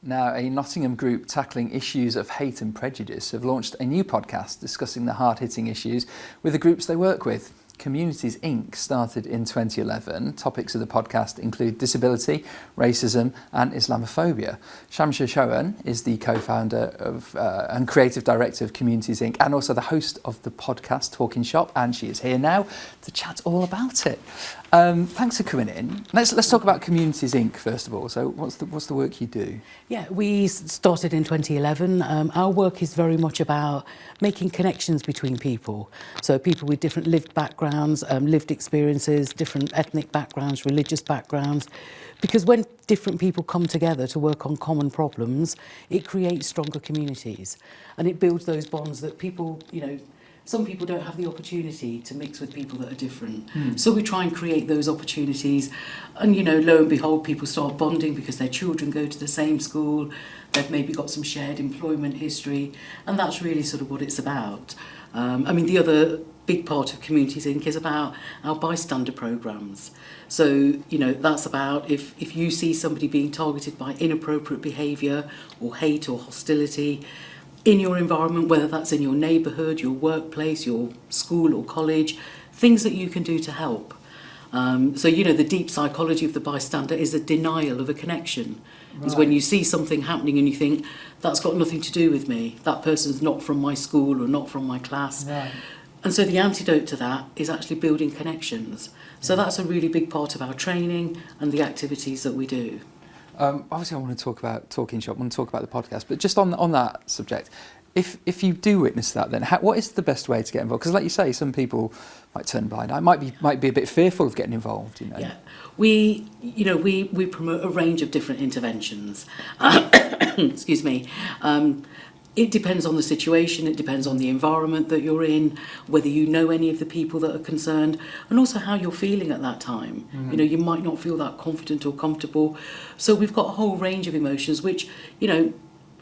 Now, a Nottingham group tackling issues of hate and prejudice have launched a new podcast discussing the hard-hitting issues with the groups they work with. Communities Inc. started in 2011. Topics of the podcast include disability, racism and Islamophobia. Shamsher Chohan is the co-founder of and creative director of Communities Inc. and also the host of the podcast Talking Shop, and she is here now to chat all about it. Thanks for coming in. Let's talk about Communities Inc. first of all. So what's the work you do? Yeah, we started in 2011. Our work is very much about making connections between people. So people with different lived backgrounds, lived experiences, different ethnic backgrounds, religious backgrounds. Because when different people come together to work on common problems, it creates stronger communities. And it builds those bonds that people, some people don't have the opportunity to mix with people that are different. So we try and create those opportunities. And, lo and behold, people start bonding because their children go to the same school. They've maybe got some shared employment history. And that's really sort of what it's about. The other big part of Communities Inc. is about our bystander programmes. So, that's about if you see somebody being targeted by inappropriate behaviour or hate or hostility in your environment, whether that's in your neighbourhood, your workplace, your school or college, things that you can do to help. The deep psychology of the bystander is a denial of a connection. Right. Is when you see something happening and you think, that's got nothing to do with me. That person's not from my school or not from my class. Right. And so the antidote to that is actually building connections. So that's a really big part of our training and the activities that we do. Obviously I want to talk about Talking Shop, I want to talk about the podcast, but just on that subject, if you do witness that, then what is the best way to get involved? Because like you say, some people might turn blind eye, might be a bit fearful of getting involved. Yeah, we promote a range of different interventions. Excuse me. It depends on the situation, it depends on the environment that you're in, whether you know any of the people that are concerned, and also how you're feeling at that time. You might not feel that confident or comfortable. So we've got a whole range of emotions, which,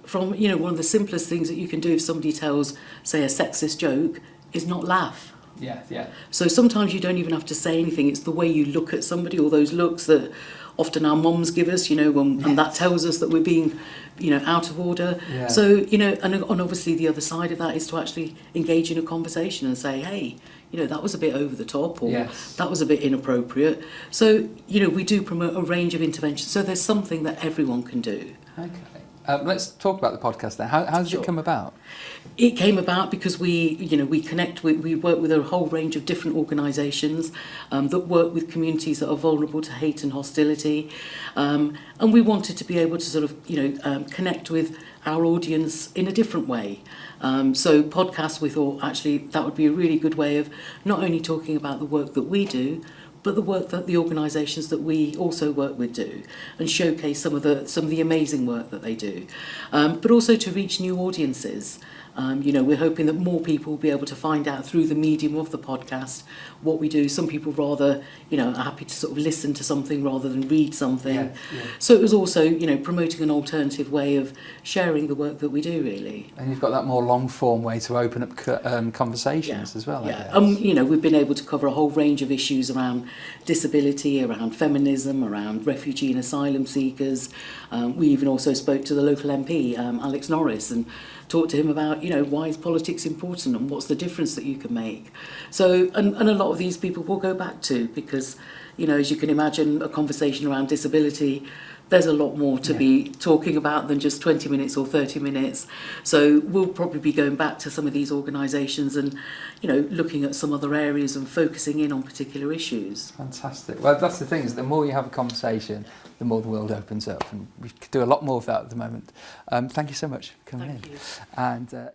from, one of the simplest things that you can do if somebody tells, say, a sexist joke, is not laugh. Yeah. So sometimes you don't even have to say anything. It's the way you look at somebody, or those looks that often our mums give us, and that tells us that we're being, out of order. Yeah. So, and obviously the other side of that is to actually engage in a conversation and say, hey, that was a bit over the top, or that was a bit inappropriate. So, we do promote a range of interventions. So there's something that everyone can do. Okay. Let's talk about the podcast then. How did it come about? It came about because we work with a whole range of different organisations that work with communities that are vulnerable to hate and hostility, and we wanted to be able to sort of connect with our audience in a different way. So podcasts, we thought actually that would be a really good way of not only talking about the work that we do, but the work that the organisations that we also work with do, and showcase some of the amazing work that they do, but also to reach new audiences. We're hoping that more people will be able to find out through the medium of the podcast what we do. Some people rather, are happy to sort of listen to something rather than read something. Yeah. So it was also, promoting an alternative way of sharing the work that we do, really. And you've got that more long-form way to open up conversations as well, I guess. We've been able to cover a whole range of issues around disability, around feminism, around refugee and asylum seekers. We even also spoke to the local MP, Alex Norris, and talked to him about, why is politics important and what's the difference that you can make. So, and a lot of these people will go back to, because, as you can imagine, a conversation around disability, there's a lot more to be talking about than just 20 minutes or 30 minutes. So we'll probably be going back to some of these organisations and, looking at some other areas and focusing in on particular issues. Fantastic. Well, that's the thing, is the more you have a conversation, the more the world opens up. And we could do a lot more of that at the moment. Thank you so much for coming in. Thank you. And,